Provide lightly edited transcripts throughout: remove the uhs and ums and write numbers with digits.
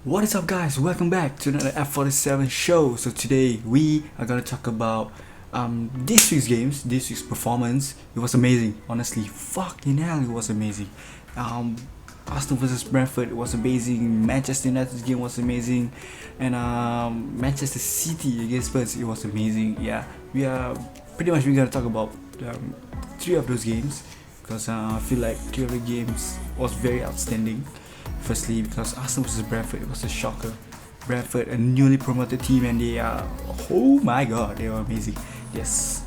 What is up, guys? Welcome back to another F47 show. So today we are gonna talk about this week's games, this week's performance. It was amazing, honestly. Fucking hell, it was amazing. Um, Arsenal versus Brentford, it was amazing. Manchester United's game was amazing, and Manchester City against Spurs, it was amazing. Yeah, we are pretty much we're gonna talk about three of those games because I feel like three of the games was very outstanding. Firstly, because Arsenal vs Brentford, it was a shocker. Brentford, a newly promoted team, and they are, oh my god, they were amazing. Yes,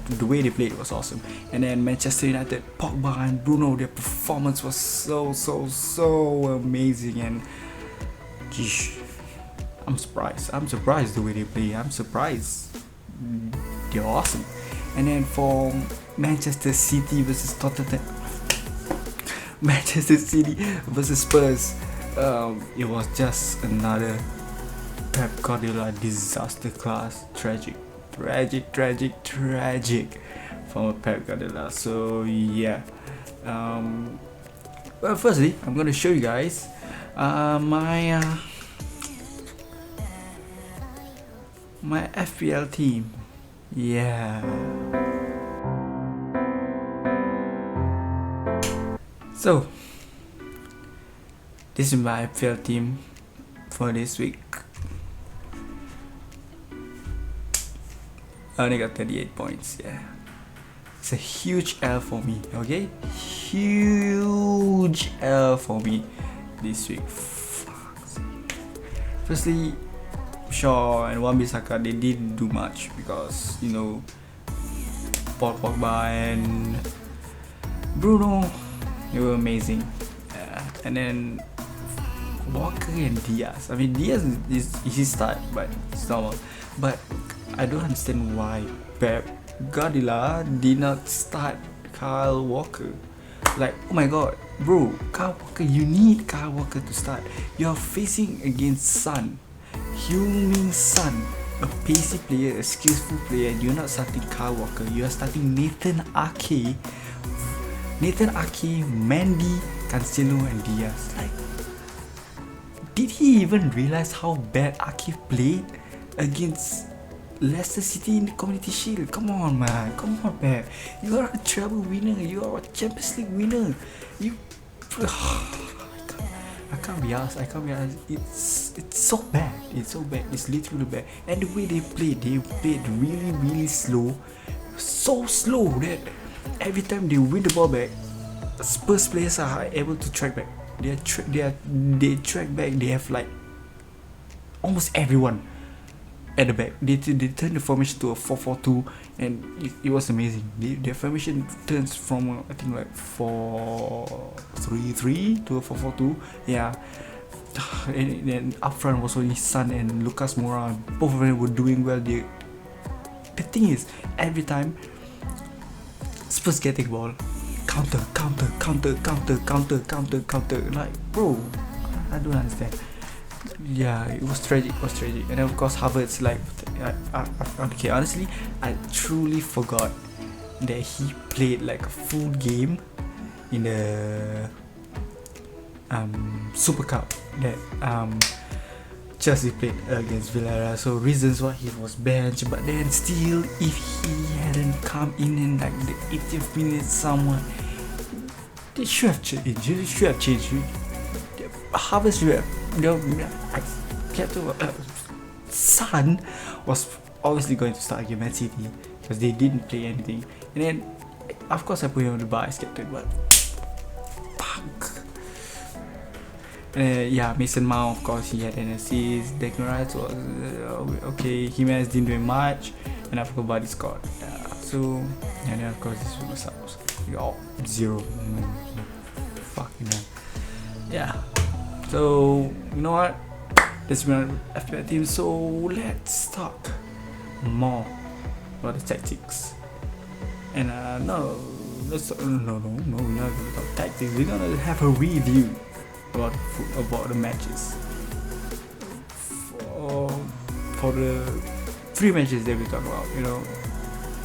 the way they played was awesome. And then Manchester United, Pogba and Bruno, their performance was so amazing. And geez, I'm surprised. I'm surprised the way they play. I'm surprised. They're awesome. And then for Manchester City versus Tottenham. Manchester City versus Spurs, it was just another Pep Guardiola disaster class. Tragic from Pep Guardiola. So yeah, well, firstly, I'm gonna show you guys my FPL team. Yeah. So, this is my FPL team for this week. I only got 38 points, yeah. It's a huge L for me, okay? Huge L for me this week. Firstly, Shaw and Wan-Bissaka, they didn't do much because, you know, Paul Pogba and Bruno, they were amazing. And then Walker and Diaz. I mean, Diaz is his start, but it's normal. But I don't understand why Pep Guardiola did not start Kyle Walker. Like, oh my god, bro, Kyle Walker, you need Kyle Walker to start. You're facing against Son, Heung-min Son, a pacey player, a skillful player. You're not starting Kyle Walker. You are starting Nathan Ake, Mendy, Cancelo and Diaz. Like, did he even realize how bad Ake played against Leicester City in the Community Shield? Come on, man. Come on, Pep. You are a treble winner. You are a Champions League winner. I can't be asked. It's so bad. It's so bad. It's literally bad. And the way they played really slow. So slow that every time they win the ball back, Spurs players are able to track back. They track back. They have like almost everyone at the back. They turn the formation to a 4-4-2, and it was amazing. Their formation turns from I think like 4-3-3 to a 4-4-2. Yeah. And then up front was only Son and Lucas Moura. Both of them were doing well. The thing is, every time Spurs getting the ball, counter. Like, bro, I don't understand. Yeah, it was tragic. And then of course Havertz, like, okay, honestly, I truly forgot that he played like a full game in the Super Cup that Chelsea played against Villarreal. So reasons why he was benched, but then still, if he hadn't come in like the 80th minute, someone, they should have changed. Harvest should have, Son was obviously going to start against Man City because they didn't play anything. And then of course I put him on the bar as captain, but fuck. Yeah, Mason Mount, of course, he had an assist. Declan Rice was okay. Jimenez didn't do much, and I forgot about his squad. So, and then of course this was ours. Zero. Fucking hell. Yeah. So, you know what? This is my FPL team. So let's talk more about the tactics. And no, we're not gonna talk tactics. We're gonna have a review about the matches. For the three matches that we talk about, you know,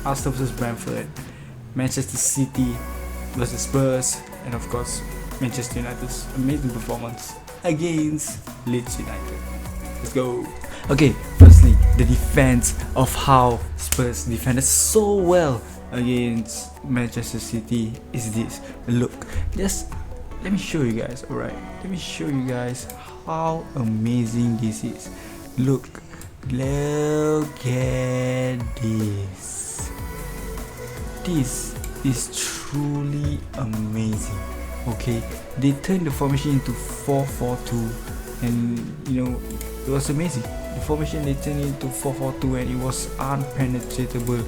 Arsenal versus Brentford, Manchester City versus Spurs, and of course Manchester United's amazing performance against Leeds United. Let's go. Okay, firstly, the defense of how Spurs defended so well against Manchester City is this. Look, just let me show you guys. Alright, let me show you guys how amazing this is. Look at this. This is truly amazing. Okay, they turned the formation into 4-4-2, and you know, it was amazing. The formation they turned into 4-4-2, and it was unpenetratable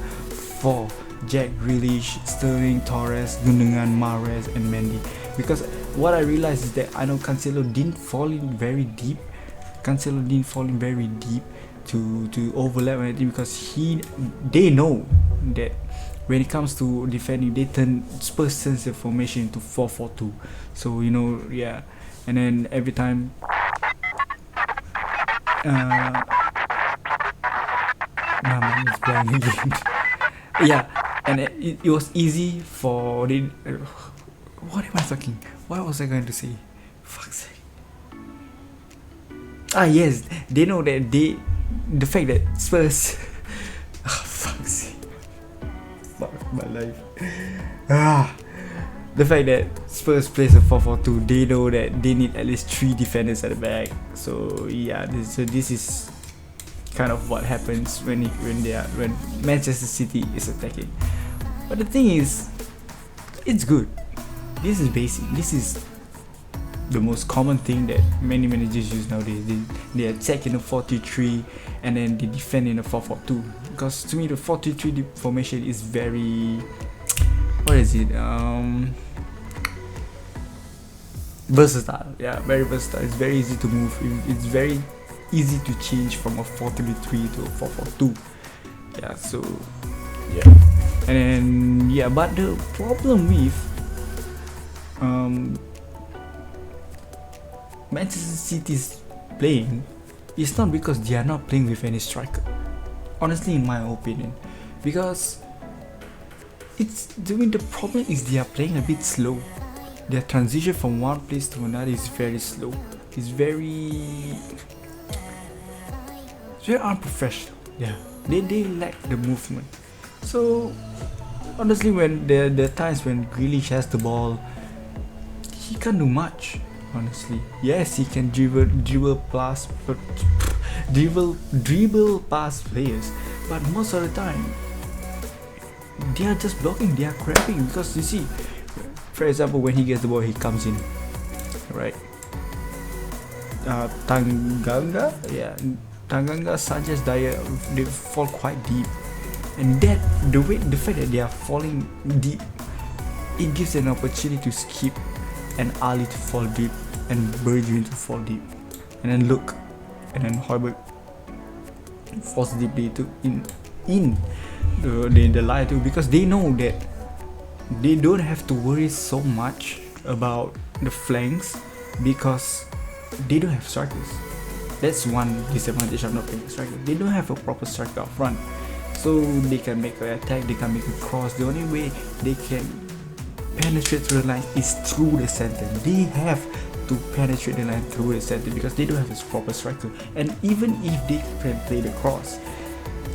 for Jack Grealish, Sterling, Torres, Gundogan, Mahrez, and Mendy. Because what I realized is that I know Cancelo didn't fall in very deep. To overlap anything, because they know that when it comes to defending, they Spurs turns the formation into 4-4-2. So you know, yeah. And then every time man is playing again. Yeah, and it was easy for the what am I talking? What was I going to say? Fuck's sake. Yes, they know that the fact that Spurs fuck's sake. Fuck my life. The fact that Spurs plays a 4-4-2, they know that they need at least 3 defenders at the back. So yeah, this is kind of what happens when Manchester City is attacking. But the thing is, it's good. This is basic. This is the most common thing that many managers use nowadays. They attack in a 4-3-3 and then they defend in a 4-4-2. Because to me, the 4-3-3 formation is very, what is it? Versatile. Yeah, very versatile. It's very easy to move. It's very easy to change from a 4-3-3 to a 4-4-2. Yeah, so yeah. And then yeah, but the problem with Manchester City's playing is not because they are not playing with any striker. Honestly, in my opinion, because the problem is they are playing a bit slow. Their transition from one place to another is very slow. It's very unprofessional. Yeah, they lack the movement. So honestly, when the times when Grealish has the ball, he can't do much. Honestly, yes, he can dribble past players, but most of the time they are just blocking, they are cramping. Because you see, for example, when he gets the ball, he comes in, right? Tanganga, Sanchez, Dyer, they fall quite deep, and that the fact that they are falling deep, it gives an opportunity to skip and Ali to fall deep and Bergwijn to fall deep, and then look, and then Højbjerg falls deeply to in the line too, because they know that they don't have to worry so much about the flanks because they don't have strikers. That's one disadvantage of not playing striker. They don't have a proper striker up front, so they can make an attack, they can make a cross. The only way they can penetrate through the line is through the center. They have to penetrate the line through the center because they don't have a proper striker. And even if they can play the cross,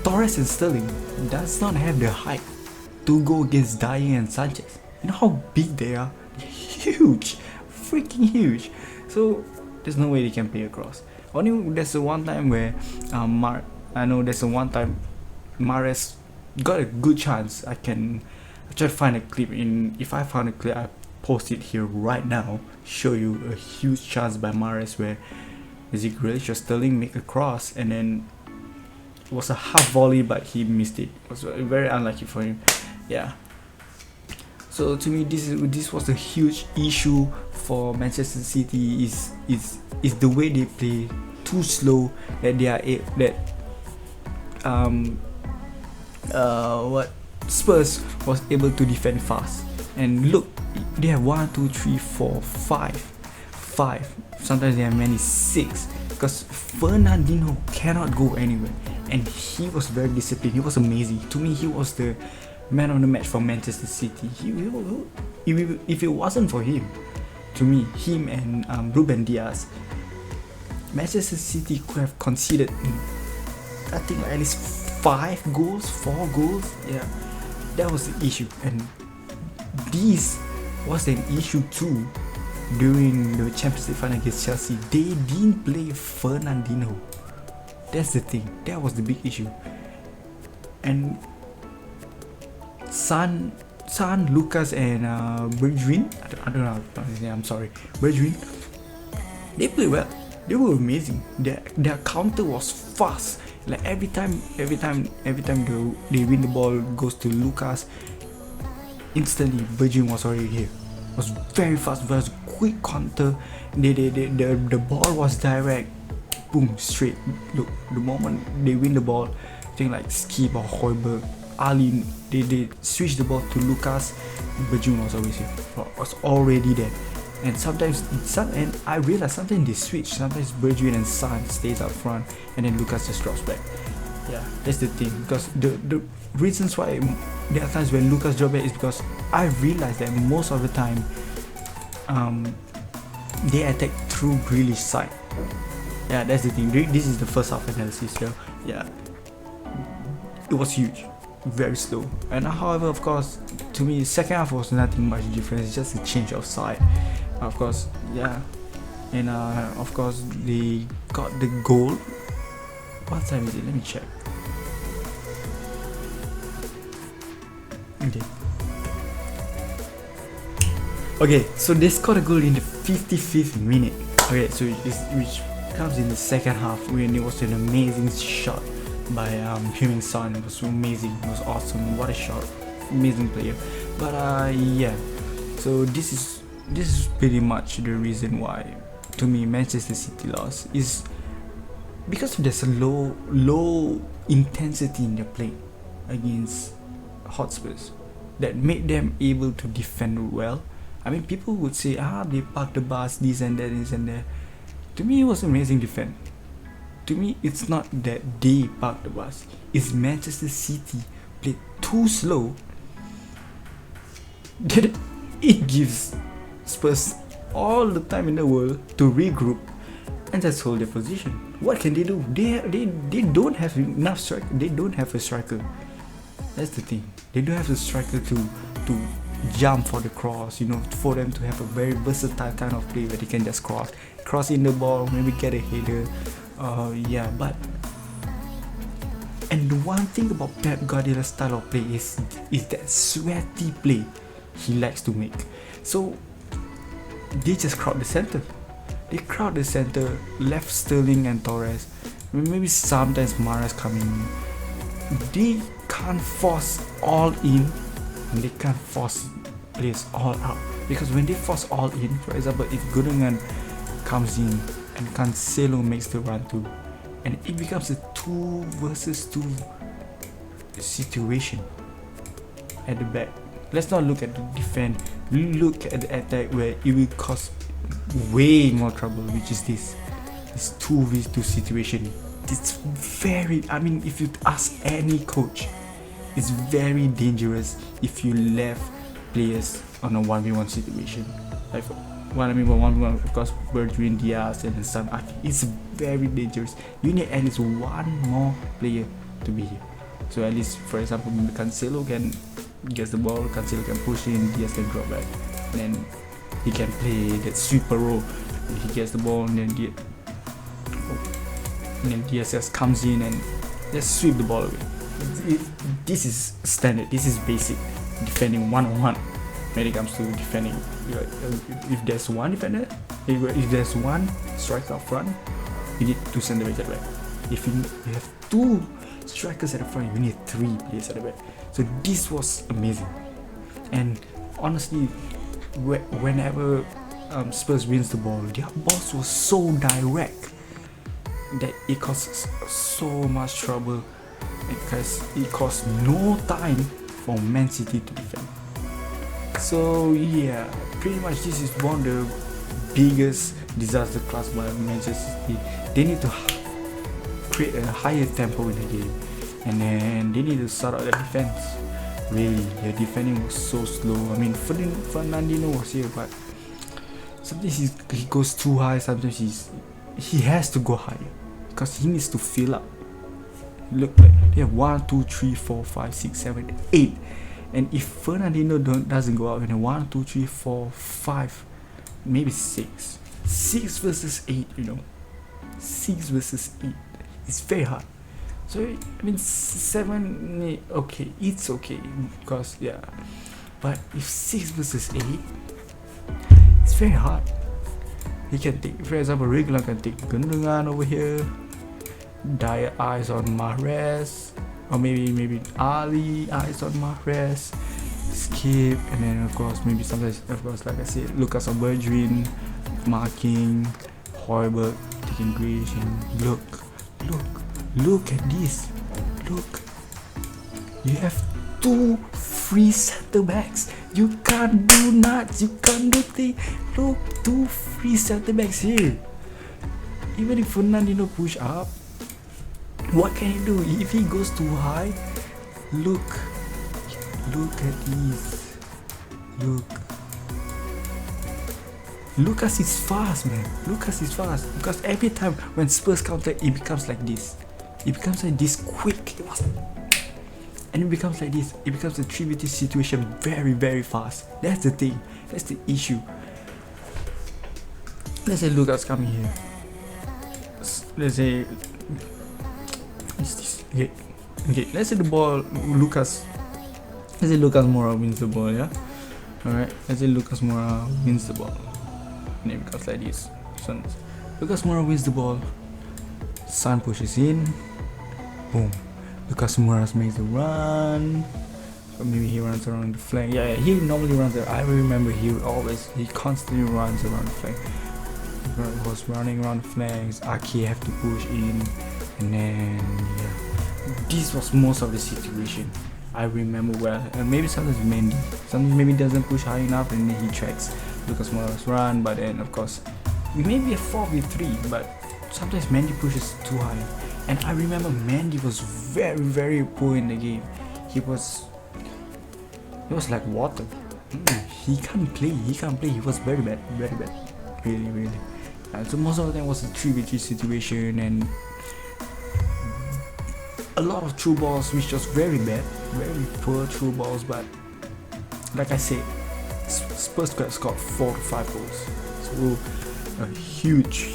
Torres and Sterling does not have the height to go against Dyer and Sanchez. You know how big they are? Huge, freaking huge. So there's no way they can play across. Only there's a one time where Mahrez got a good chance. I try to find a clip. If I found a clip, I post it here right now. Show you a huge chance by Mahrez where Grealish or Sterling make a cross, and then it was a half volley, but he missed it. It was very unlucky for him. Yeah. So to me, this was a huge issue for Manchester City. Is the way they play too slow, that Spurs was able to defend fast. And look, they have 1, 2, 3, 4, 5. Sometimes they have many 6, because Fernandinho cannot go anywhere, and he was very disciplined. He was amazing. To me, he was the man of the match for Manchester City. If it wasn't for him, to me, him and Ruben Diaz, Manchester City could have conceded, I think, at least 4 goals. Yeah, that was the issue, and this was an issue too during the Champions League final against Chelsea. They didn't play Fernandinho. That's the thing. That was the big issue. And San, Lucas, and Bergwijn, I don't know how to pronounce his name, I'm sorry, Bergwijn, they played well. They were amazing. Their counter was fast. Like every time they win the ball, goes to Lucas, instantly Bergwijn was already here. It was very fast, very quick counter. The ball was direct, boom, straight. Look, the moment they win the ball, I think like Skip or Højbjerg, Ali, they switch the ball to Lucas. Bergwijn was always here, was already there. And sometimes, and I realize sometimes they switch. Sometimes Bergwijn and Son stays up front, and then Lucas just drops back. Yeah, that's the thing. Because the reasons why there are times when Lucas drops back is because I realized that most of the time, they attack through Grealish side. Yeah, that's the thing. This is the first half analysis here. Yeah, it was huge, very slow. And however, of course, to me, second half was nothing much different. It's just a change of side. Of course, yeah, and of course they got the goal. What time is it? Let me check. Okay, so they scored a goal in the 55th minute. Okay, so which comes in the second half when it was an amazing shot by Heung-min Son. It was amazing. It was awesome. What a shot! Amazing player. But yeah, so this is pretty much the reason why, to me, Manchester City lost is because there's a low intensity in their play against Hotspurs that made them able to defend well. I mean, people would say, they parked the bus, this and that. To me, it was amazing defense. To me, it's not that they parked the bus. It's Manchester City played too slow that it gives Spurs all the time in the world to regroup and just hold their position. What can they do? They don't have enough strike. They don't have a striker. That's the thing. They don't have a striker to jump for the cross. For them to have a very versatile kind of play where they can just cross in the ball, maybe get a header. Yeah, but and the one thing about Pep Guardiola's style of play is that sweaty play he likes to make. So they just crowd the center. They crowd the center, left Sterling and Torres. Maybe sometimes Mahrez coming in. They can't force all in, and they can't force players all out. Because when they force all in, for example, if Gundogan comes in and Cancelo makes the run too, and it becomes a 2 versus 2 situation at the back. Let's not look at the defense. Look at the attack where it will cause way more trouble, which is this 2v2 situation. It's very, I mean, if you ask any coach, it's very dangerous if you left players on a 1v1 situation. Like what I mean by 1v1, of course, Bergwijn, Diaz, and some. It's very dangerous. You need at least one more player to be here. So at least, for example, Cancelo can get the ball, Cancelo can push in, Diaz can drop back, and then he can play that sweeper role. He gets the ball, and then Diaz just comes in and just sweep the ball away. This is standard. This is basic defending one-on-one. When it comes to defending, if there's one defender, if there's one striker up front, you need 2 center backs at the back. If you have 2 strikers at the front, you need 3 players at the back. So this was amazing. And honestly, whenever Spurs wins the ball, their balls was so direct that it causes so much trouble, because it costs no time for Man City to defend. So yeah, pretty much this is one of the biggest disaster class by Manchester City. They need to create a higher tempo in the game, and then they need to sort out their defense. Really, their defending was so slow. I mean, Fernandinho was here, but sometimes he goes too high. Sometimes he has to go higher because he needs to fill up. Look, like they have 1, 2, 3, 4, 5, 6, 7, 8, and if Fernandinho doesn't go out, then 1, 2, 3, 4, 5, maybe 6 versus 8. 6 versus 8. It's very hard. So I mean 7, okay, it's okay because yeah, but if 6 versus 8, it's very hard. He can take, for example, Regular can take Gundogan over here, Dyer eyes on Mahrez, or maybe Ali eyes on Mahrez, skip, and then of course maybe sometimes, of course, like I said, Lucas on Bergwijn marking, Højbjerg taking Grealish, and look at this. Look, you have 2 free center backs. You can't do nuts. You can't do things. Look, 2 free center backs here. Even if Fernandinho push up, what can he do if he goes too high? Look at this. Look. Lucas is fast, man. Lucas is fast because every time when Spurs counter, it becomes like this. It becomes like this quick, and it becomes like this. It becomes a 3v3 situation very, very fast. That's the thing. That's the issue. Let's say Lucas coming here. Let's say what's this? Okay. Let's say the ball, Lucas. Let's say Lucas Moura wins the ball. Yeah. All right. Let's say Lucas Moura wins the ball. And it becomes like this. So Lucas Moura wins the ball. Son pushes in. Boom. Lucas Moura makes the run. Or maybe he runs around the flank. Yeah, he normally runs there. I remember he constantly runs around the flank. He was running around the flanks. Aki have to push in. And then yeah. This was most of the situation. I remember well. And maybe sometimes Mendy. Sometimes maybe doesn't push high enough and then he tracks Lucas Moura's run, but then of course it may be a 4v3, but sometimes Mendy pushes too high. And I remember Mendy was very, very poor in the game. He was like water. He can't play. He was very bad. Really. And so most of the time was a 3v3 situation and a lot of through balls, which was very bad, very poor through balls. But like I said, Spurs could have scored 4 to 5 goals. So a huge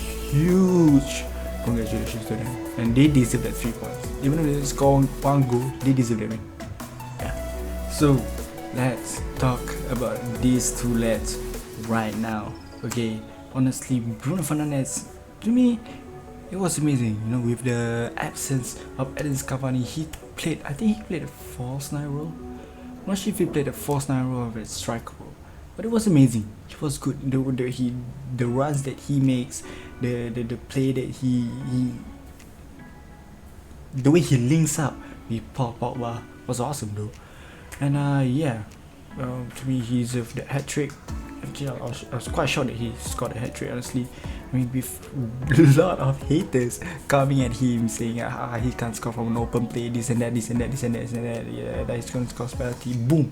congratulations to them, and they deserve that 3 points. Even though they scored 1 goal, they deserve it. Yeah. So let's talk about these 2 lads right now. Okay, honestly, Bruno Fernandes, to me, it was amazing. With the absence of Edinson Cavani, I think he played a false 9 role. I'm not sure if he played a false 9 role or a striker role, but it was amazing. It was good. The runs that he makes, the play that the way he links up with Paul Pogba was awesome though. And to me he deserved the hat trick. Actually, I was quite shocked that he scored a hat trick. Honestly, I mean, with a lot of haters coming at him saying he can't score from an open play, this and that. Yeah, that he's gonna score penalty. Boom!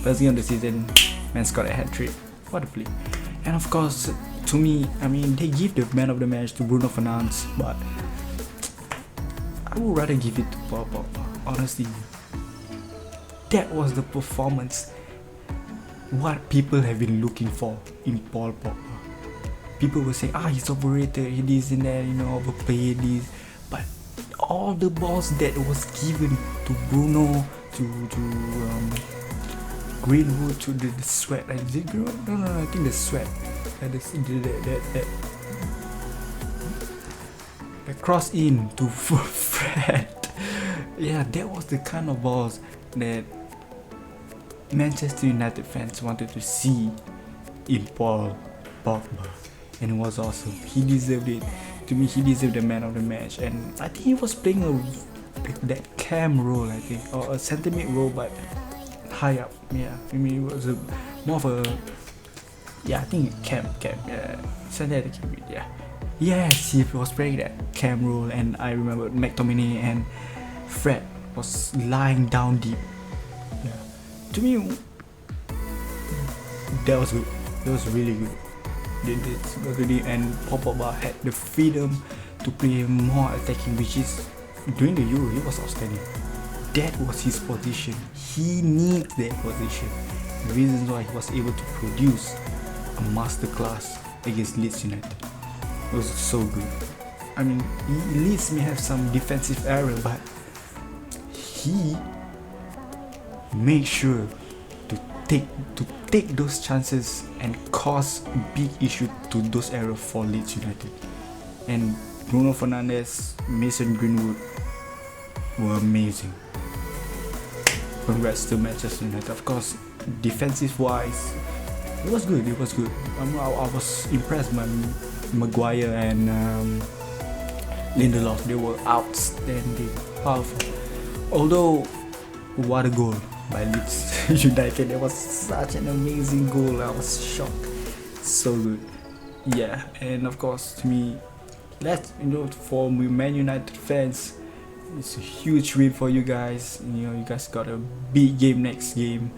First game of the season, man scored a hat trick. What a play! And of course, to me, I mean, they give the man of the match to Bruno Fernandes, but I would rather give it to Paul Pogba. Honestly, that was the performance what people have been looking for in Paul Pogba. People were saying, he's overrated, he this and that, overplayed this. But all the balls that was given to Bruno, to Greenwood, to the sweat. I think the sweat. The cross in to Fred. Yeah, that was the kind of balls that Manchester United fans wanted to see in Paul Pogba, and it was awesome. He deserved it. To me, he deserved the man of the match, and I think he was playing that cam role, I think, or a centre mid role, but high up. Yeah, I mean, it was more of a I think cam, centre at the cam. Yeah, yes, he was playing that cam role, and I remember McTominay and Fred was lying down deep. To me, that was good. That was really good. They did already, and Pogba had the freedom to play more attacking, which is during the Euro he was outstanding. That was his position. He needs that position. The reasons why he was able to produce a masterclass against Leeds United. It was so good. I mean, Leeds may have some defensive error, but he made sure to take those chances and cause big issue to those errors for Leeds United. And Bruno Fernandes, Mason Greenwood were amazing. Congrats to Manchester United. Of course, defensive wise, it was good. I was impressed by Maguire and Lindelof. They were outstanding, powerful. Although, what a goal by Leeds United. That was such an amazing goal. I was shocked. So good. Yeah, and of course, to me, for Man United fans, it's a huge win for you guys. You guys got a big game next game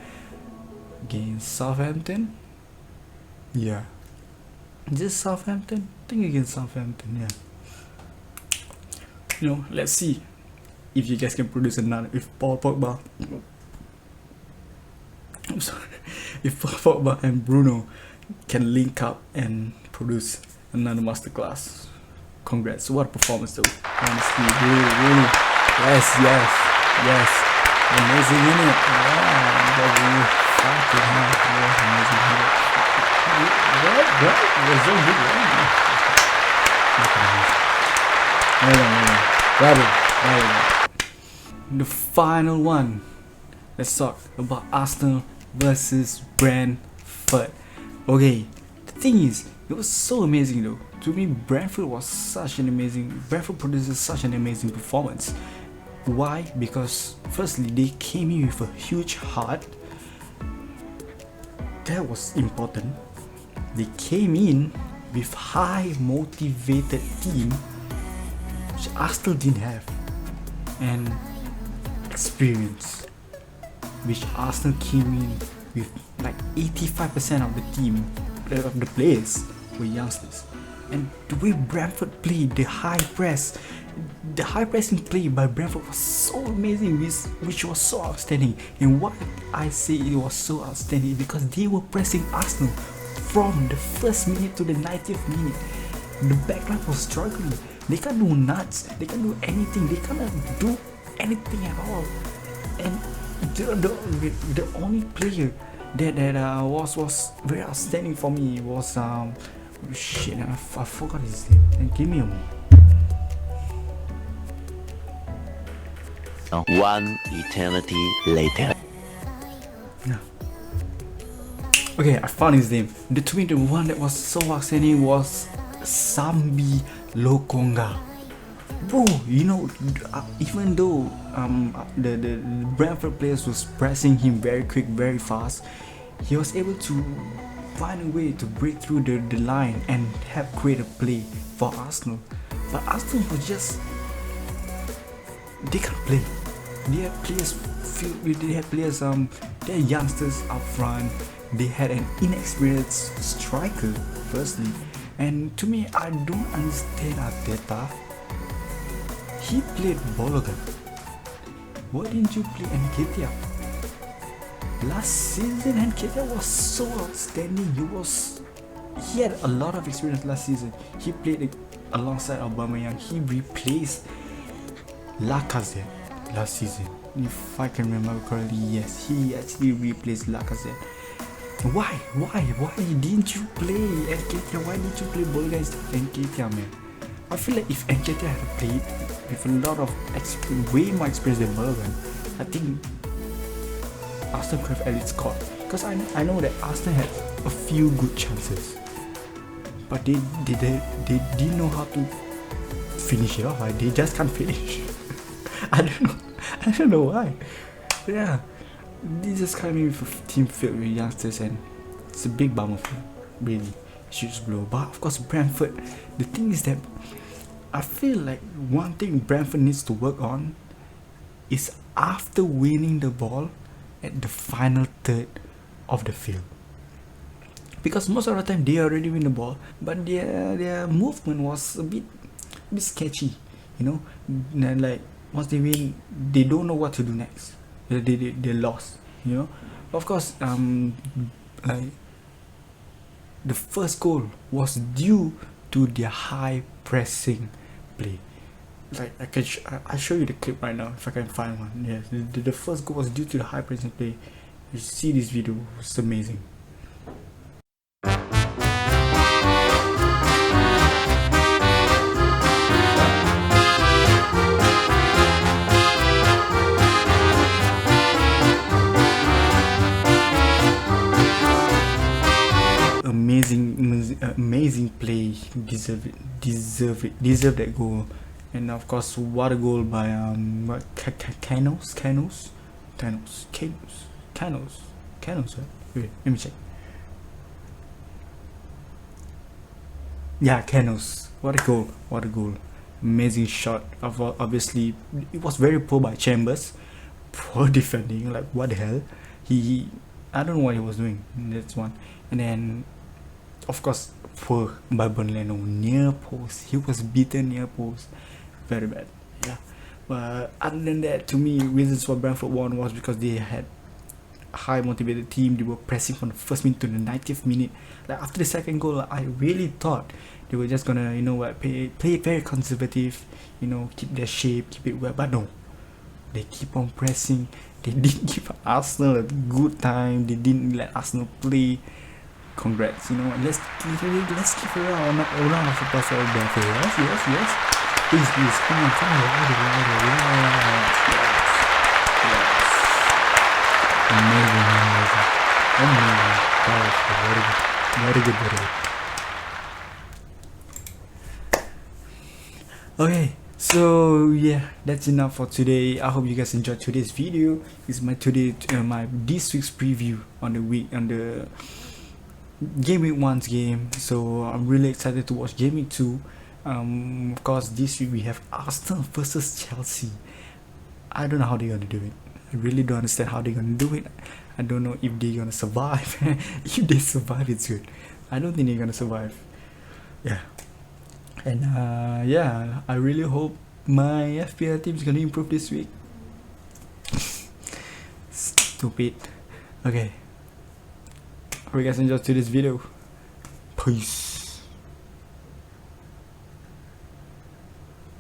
against Southampton. Yeah, is this Southampton? I think against Southampton. Yeah. Let's see if you guys can produce another. If Paul Pogba, I'm sorry, if Paul Pogba and Bruno can link up and produce another masterclass. Congrats! What a performance, though. Honestly, really. Yes. Amazing, innit? Yeah, really fucking hell. Yeah, amazing, innit? What? You're so good, right? The final one. Let's talk about Arsenal versus Brentford. Okay, the thing is, it was so amazing though. To me, Brentford produces such an amazing performance. Why? Because firstly, they came in with a huge heart. That was important. They came in with high motivated team, which Arsenal didn't have, and experience, which Arsenal came in with like 85% of the team, of the players were youngsters. And the way Brentford played, the high pressing play by Brentford was so amazing, which was so outstanding. And why I say it was so outstanding, because they were pressing Arsenal from the first minute to the 90th minute. The backline was struggling. They can't do nuts. They can't do anything. They cannot do anything at all. And the only player that was very outstanding for me was shit, I forgot his name. And give me a moment. One eternity later. Yeah. Okay, I found his name. The one that was so outstanding was Sambi Lokonga. Bro, even though the Brentford players was pressing him very quick, very fast, he was able to find a way to break through the line and help create a play for Arsenal. But Arsenal was just, they can't play. They had players, they're youngsters up front. They had an inexperienced striker, firstly. And to me, I don't understand Arteta. He played Balogun. Why didn't you play Nketiah? Last season, Nketiah was so outstanding. He had a lot of experience last season. He played alongside Aubameyang. He replaced Lacazette last season. If I can remember correctly, yes, he actually replaced Lacazette. Why didn't you play Nketiah? Why didn't you play Balogun instead of Nketiah, man? I feel like if Nketiah had played with a lot of way more experience than Balogun, I think Arsenal could have at least scored. Because I know that Arsenal had a few good chances, but they didn't know how to finish it off. They just can't finish. I don't know why. Yeah, they just came in with a team filled with youngsters, and it's a big bummer for them, really. Huge blow. But of course, Brentford, the thing is that I feel like one thing Brentford needs to work on is after winning the ball at the final third of the field. because most of the time they already win the ball, but their movement was a bit sketchy, you know. And like once they win, they don't know what to do next. They lost, you know. Of course, like the first goal was due to their high pressing play. Like I show you the clip right now if I can find one. Yes, the first goal was due to the high pressing play. You see this video, it's amazing. Amazing play. Deserve that goal. And of course, what a goal by Canos. Right? Wait, let me check. Yeah, Canos. What a goal. Amazing shot. Obviously, it was very poor by Chambers. Poor defending. Like, what the hell? I don't know what he was doing. That's one. And then, of course, poor by Bonleno. Near post. He was beaten near post. Very bad. Yeah. But other than that, to me, reasons for Brentford won was because they had a high motivated team. They were pressing from the first minute to the 90th minute. Like after the second goal, I really thought they were just gonna, play very conservative, keep their shape, keep it well. But no, they keep on pressing. They didn't give Arsenal a good time. They didn't let Arsenal play. Congrats, let's give a round of applause for Brentford. Yes. Please, come on, louder. Amazing. Powerful, very good. Okay, so yeah, that's enough for today. I hope you guys enjoyed today's video. This is my this week's preview on the Game Week 1's game. So I'm really excited to watch Game Week 2. Of course, this week we have Arsenal versus Chelsea. I don't know how they're gonna do it. I really don't understand how they're gonna do it. I don't know if they're gonna survive. If they survive, it's good. I don't think they're gonna survive. Yeah. And I really hope my FPL team is gonna improve this week. Stupid. Okay. Hope you guys enjoyed today's video. Peace.